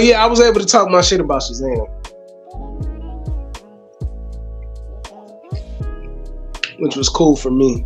Yeah, I was able to talk my shit about Shazam, which was cool for me.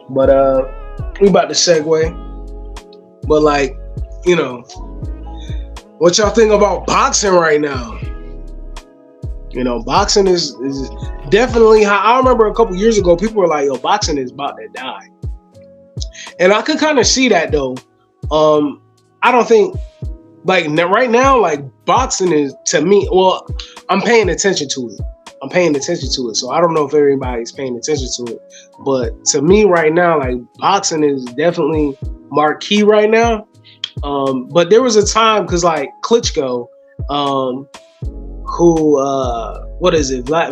But we about to segue. But like, you know, what y'all think about boxing right now? You know, boxing is definitely how I remember a couple years ago, people were like, yo, boxing is about to die. And I could kind of see that though. I don't think like right now, like boxing is to me, well, I'm paying attention to it. So I don't know if everybody's paying attention to it. But to me right now, like boxing is definitely marquee right now. But there was a time because like Klitschko,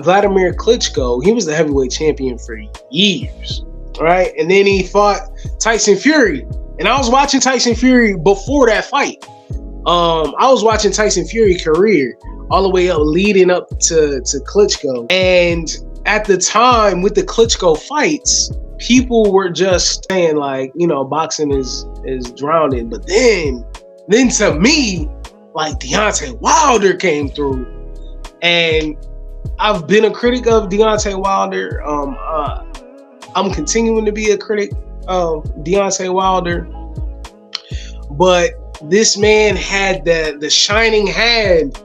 Vladimir Klitschko, he was the heavyweight champion for years, right? And then he fought Tyson Fury. And I was watching Tyson Fury before that fight. I was watching Tyson Fury's career all the way up, leading up to Klitschko. And at the time with the Klitschko fights, people were just saying like, you know, boxing is drowning. But then to me, like Deontay Wilder came through. And I've been a critic of Deontay Wilder. I'm continuing to be a critic of Deontay Wilder. But this man had the shining hand.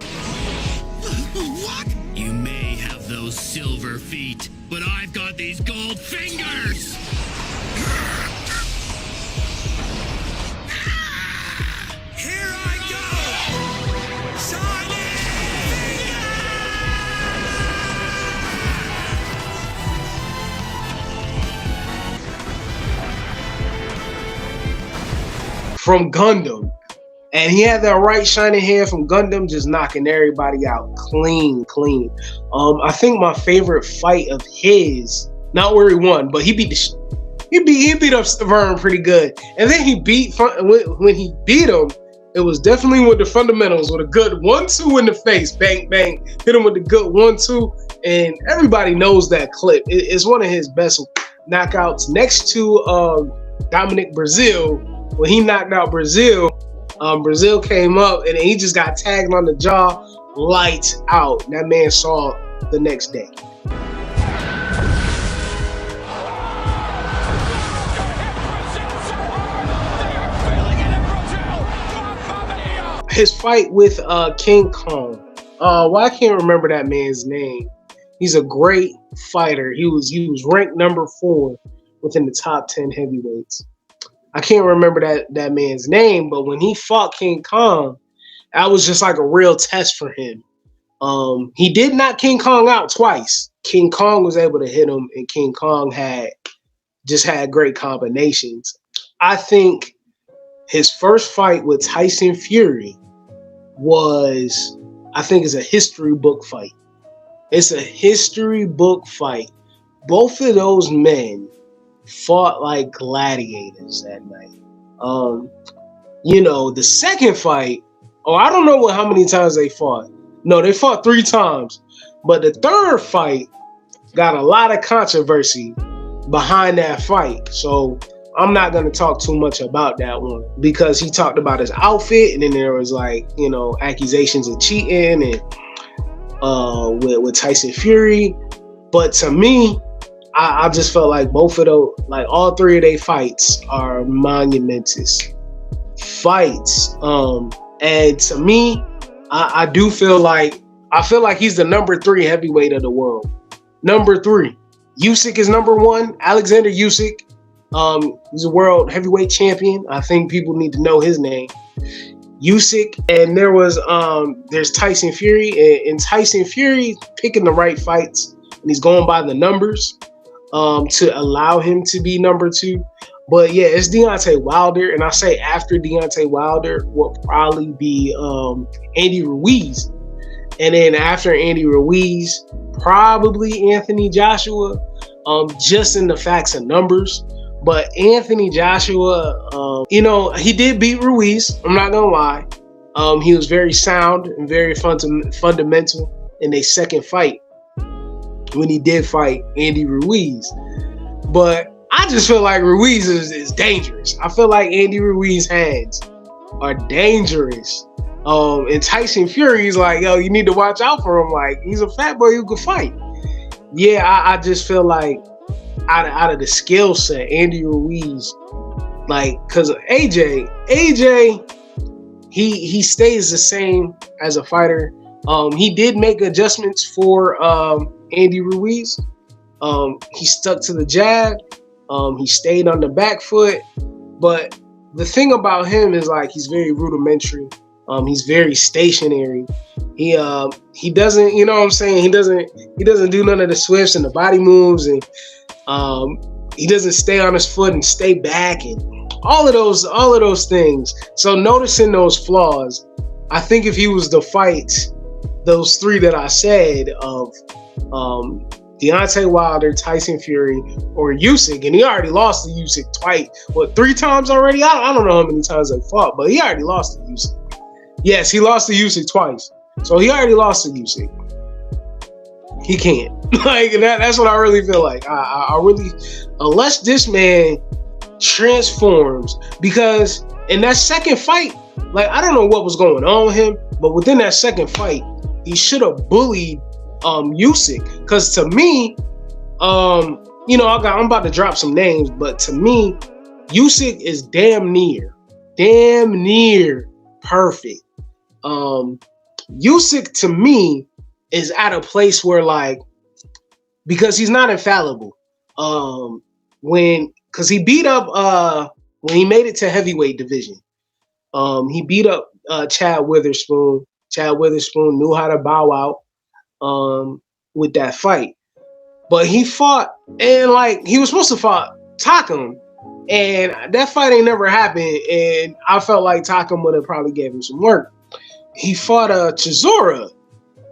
What? You may have those silver feet, but I've got these gold fingers! Here I go! Shining finger! From Gundam. And he had that right shining hand from Gundam, just knocking everybody out clean. I think my favorite fight of his, not where he won, but he beat up Stavern pretty good. And then when he beat him, it was definitely with the fundamentals, with a good 1-2 in the face, bang bang, hit him with the good 1-2, and everybody knows that clip. It's one of his best knockouts, next to Dominic Brazil. When he knocked out Brazil. Brazil came up and he just got tagged on the jaw, lights out. That man saw the next day. His fight with King Kong. Well, I can't remember that man's name. He's a great fighter. He was ranked number 4 within the top 10 heavyweights. I can't remember that man's name, but when he fought King Kong, that was just like a real test for him. He did knock King Kong out twice. King Kong was able to hit him, and King Kong had great combinations. I think his first fight with Tyson Fury is a history book fight. It's a history book fight. Both of those men fought like gladiators that night. You know, the second fight, I don't know how many times they fought. No, they fought 3 times. But the third fight got a lot of controversy behind that fight. So I'm not going to talk too much about that one because he talked about his outfit, and then there was like, you know, accusations of cheating and with Tyson Fury. But to me, I just felt like both of those, like all 3 of their fights are monumentous fights. And to me, I feel like he's the number 3 heavyweight of the world. Number 3. Usyk is number 1. Alexander Usyk. He's a world heavyweight champion. I think people need to know his name. Usyk, and there's Tyson Fury, and Tyson Fury picking the right fights, and he's going by the numbers to allow him to be number 2. But yeah, it's Deontay Wilder, and I say after Deontay Wilder will probably be Andy Ruiz, and then after Andy Ruiz, probably Anthony Joshua, just in the facts and numbers. But Anthony Joshua, you know, he did beat Ruiz. I'm not gonna lie. He was very sound and very fundamental in their second fight when he did fight Andy Ruiz. But I just feel like Ruiz is dangerous. I feel like Andy Ruiz's hands are dangerous. And Tyson Fury's like, yo, you need to watch out for him. Like, he's a fat boy who can fight. Yeah, I just feel like out of the skill set, Andy Ruiz, like, because AJ, he stays the same as a fighter. He did make adjustments for Andy Ruiz. He stuck to the jab. He stayed on the back foot. But the thing about him is, like, he's very rudimentary. He's very stationary. He doesn't, you know what I'm saying? He doesn't do none of the swifts and the body moves, and he doesn't stay on his foot and stay back and all of those things. So noticing those flaws, I think if he was to fight those three that I said of Deontay Wilder, Tyson Fury, or Usyk, and he already lost to Usyk twice, 3 times already? I don't know how many times they fought, but he already lost to Usyk. Yes, he lost to Usyk twice. So he already lost to Usyk. He can't. Like, that's what I really feel like. I really, unless this man transforms, because in that second fight, like, I don't know what was going on with him, but within that second fight, he should have bullied Usyk. Because to me, you know, I'm about to drop some names, but to me, Usyk is damn near perfect. Usyk to me is at a place where, like, because he's not infallible. Because he beat up when he made it to heavyweight division. He beat up Chad Witherspoon. Chad Witherspoon knew how to bow out with that fight. But he fought, and, like, he was supposed to fight Takam, and that fight ain't never happened, and I felt like Takam would have probably gave him some work. He fought Chisora,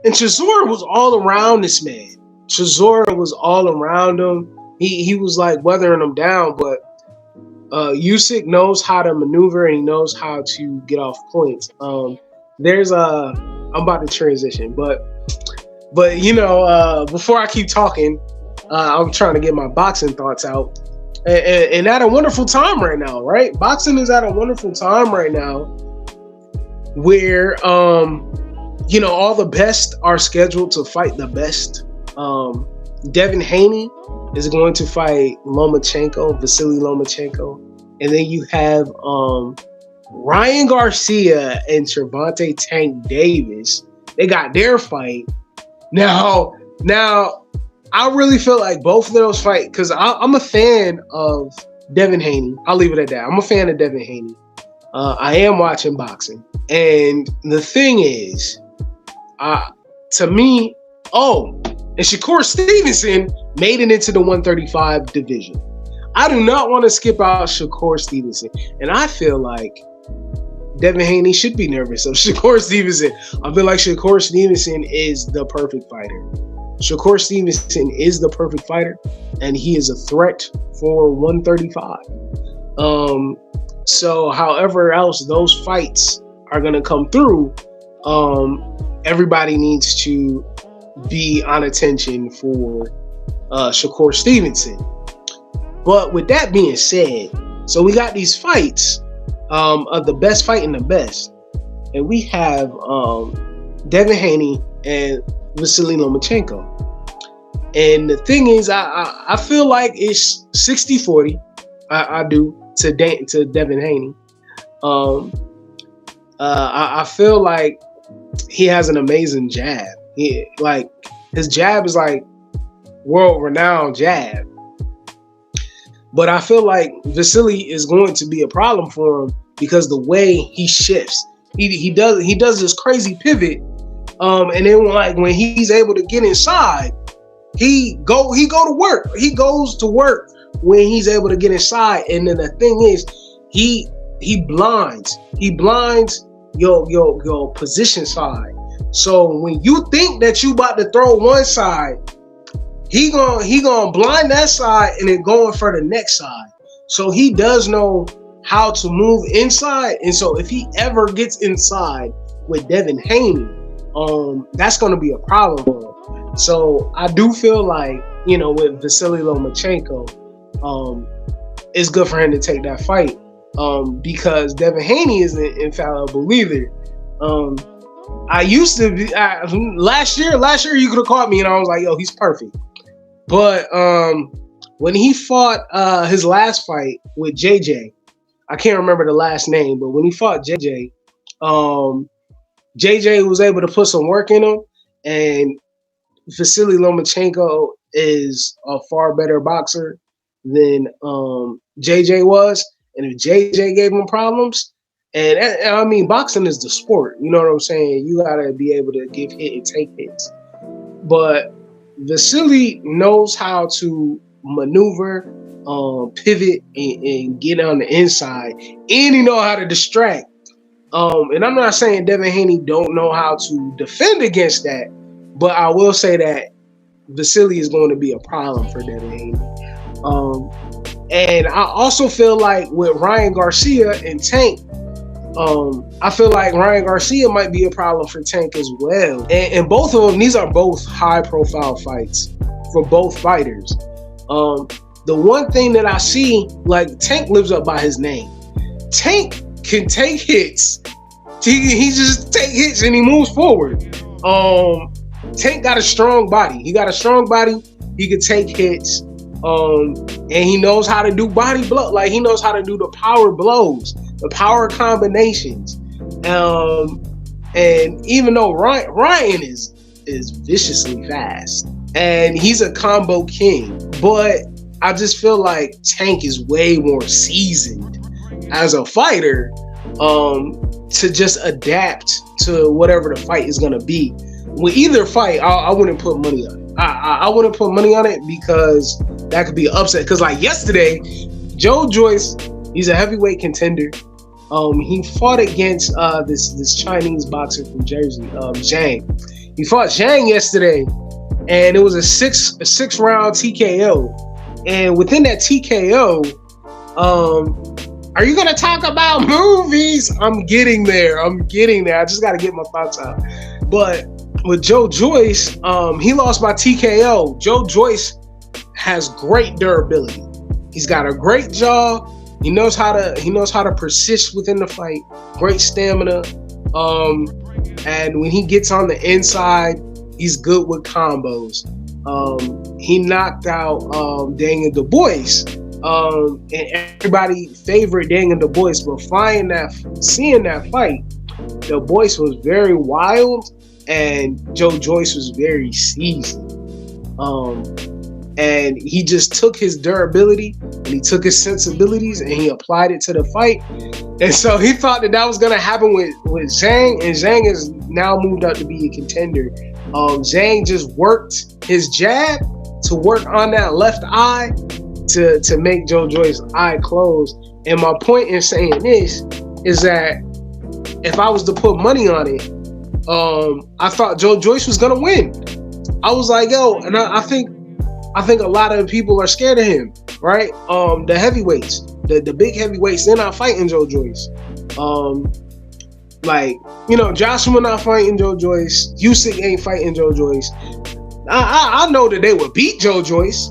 and Chisora was all around this man. Chisora was all around him. He was, like, weathering him down, but Usyk knows how to maneuver, and he knows how to get off points. I'm about to transition, but you know, before I keep talking, I'm trying to get my boxing thoughts out, and at a wonderful time right now, right? Boxing is at a wonderful time right now, where you know, all the best are scheduled to fight the best. Devin Haney is going to fight Vasily Lomachenko, and then you have Ryan Garcia and Gervonta Tank Davis. They got their fight. Now, I really feel like both of those fights, because I'm a fan of Devin Haney. I'll leave it at that. I'm a fan of Devin Haney. I am watching boxing. And the thing is, to me, and Shakur Stevenson made it into the 135 division. I do not want to skip out Shakur Stevenson. And I feel like Devin Haney should be nervous of Shakur Stevenson. I feel like Shakur Stevenson is the perfect fighter. Shakur Stevenson is the perfect fighter, and he is a threat for 135. So however else those fights are going to come through, everybody needs to be on attention for Shakur Stevenson. But with that being said, so we got these fights of the best fighting the best, and we have Devin Haney and Vasily Lomachenko. And the thing is, I feel like it's 60-40. I do to Devin Haney. I feel like he has an amazing jab. His jab is like world-renowned jab. But I feel like Vasily is going to be a problem for him because the way he shifts, he does this crazy pivot, and then when he's able to get inside, he goes to work when he's able to get inside. And then the thing is, he blinds your position side. So when you think that you about to throw one side, he gonna blind that side and then going for the next side. So he does know how to move inside. And so if he ever gets inside with Devin Haney, that's gonna be a problem for him. So I do feel like, with Vasily Lomachenko, it's good for him to take that fight. because Devin Haney isn't infallible either. I used to be last year you could have caught me and I was like, yo, he's perfect. But when he fought his last fight with JJ, I can't remember the last name, but when he fought JJ, JJ was able to put some work in him, and Vasily Lomachenko is a far better boxer than JJ was. And if JJ gave him problems, and I mean, boxing is the sport, you know what I'm saying? You got to be able to give hit and take hits. But Vasily knows how to maneuver, pivot, and get on the inside, and he know how to distract. And I'm not saying Devin Haney don't know how to defend against that, but I will say that Vasily is going to be a problem for Devin Haney. And I also feel like with Ryan Garcia and Tank, I feel like Ryan Garcia might be a problem for Tank as well. And both of them, these are both high-profile fights for both fighters. The one thing that I see, like, Tank lives up by his name. Tank can take hits. He just take hits and he moves forward. Tank got a strong body. He got a strong body. He can take hits. And he knows how to do body blow. Like, he knows how to do the power blows, the power combinations. And even though Ryan is viciously fast and he's a combo king, but I just feel like Tank is way more seasoned as a fighter, to just adapt to whatever the fight is going to be. With either fight, I wouldn't put money on it. I wouldn't put money on it because that could be an upset. Because like yesterday, Joe Joyce, he's a heavyweight contender. He fought against this Chinese boxer from Jersey, Zhang. He fought Zhang yesterday, and it was a six round TKO. And within that TKO, are you gonna talk about movies? I'm getting there. I just gotta get my thoughts out. But with Joe Joyce, he lost by TKO. Joe Joyce has great durability. He's got a great jaw. He knows how to persist within the fight. Great stamina. And when he gets on the inside, he's good with combos. He knocked out Daniel Dubois. And everybody favored Daniel Dubois, but seeing that fight, Dubois was very wild and Joe Joyce was very seasoned. And he just took his durability and he took his sensibilities and he applied it to the fight. And so he thought that was going to happen with Zhang, and Zhang has now moved up to be a contender. Zhang just worked his jab to work on that left eye to make Joe Joyce's eye close. And my point in saying this is that if I was to put money on it, I thought Joe Joyce was going to win. I was like, yo, and I think a lot of people are scared of him, right? The heavyweights, the big heavyweights, they're not fighting Joe Joyce. Joshua not fighting Joe Joyce. Usyk ain't fighting Joe Joyce. I know that they would beat Joe Joyce,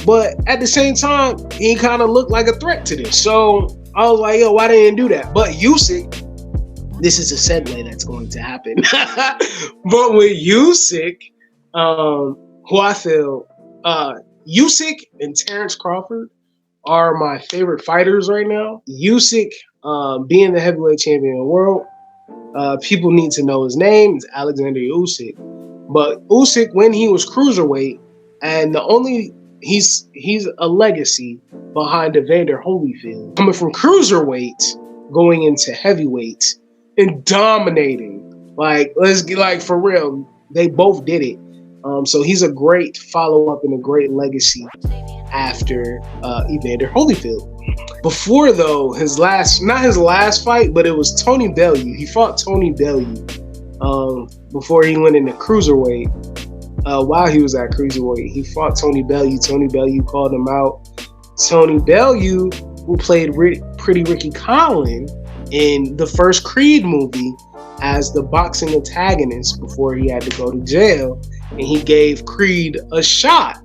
but at the same time, he kind of looked like a threat to this. So I was like, yo, why they didn't do that? But Usyk, this is a segue that's going to happen. But with Usyk, who I feel, Usyk and Terrence Crawford are my favorite fighters right now. Usyk, being the heavyweight champion of the world, people need to know his name. It's Alexander Usyk. But Usyk, when he was cruiserweight, and he's a legacy behind Evander Holyfield, coming from cruiserweight, going into heavyweight, and dominating. Let's get for real. They both did it. So he's a great follow-up and a great legacy after Evander Holyfield. Before, though, not his last fight, but it was Tony Bellew. He fought Tony Bellew before he went into cruiserweight. While he was at cruiserweight, he fought Tony Bellew. Tony Bellew called him out. Tony Bellew, who played Pretty Ricky Collin in the first Creed movie as the boxing antagonist before he had to go to jail, and he gave Creed a shot.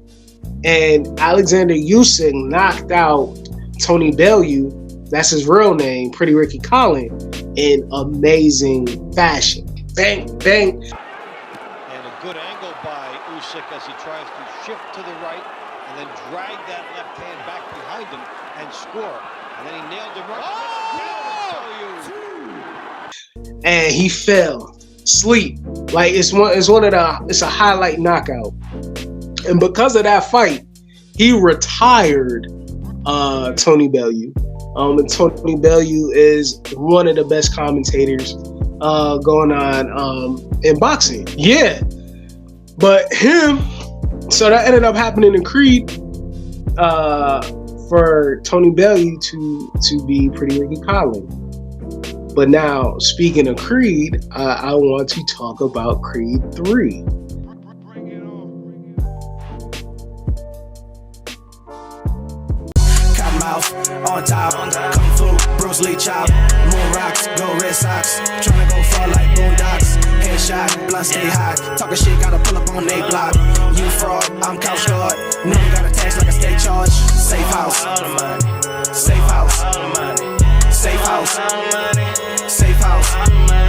And Alexander Usyk knocked out Tony Bellew that's his real name, Pretty Ricky Collin, in amazing fashion. Bang, bang. And a good angle by Usyk as he tries to shift to the right and then drag that left hand back behind him and score. And then he nailed him right. And he fell asleep. Like it's a highlight knockout. And because of that fight, he retired Tony Bellew. And Tony Bellew is one of the best commentators going on in boxing. Yeah. But him, so that ended up happening in Creed for Tony Bellew to be Pretty Ricky Collin. But now, speaking of Creed, I want to talk about Creed 3. Mouth on top, Kung Fu, Bruce Lee chop, Moon rocks, go Red Sox, tryna go far like Boondocks, headshot, blunt stay hot, talking shit, gotta pull up on they block, you fraud, I'm Couchgod, know you got a tax like a state charge, safe house,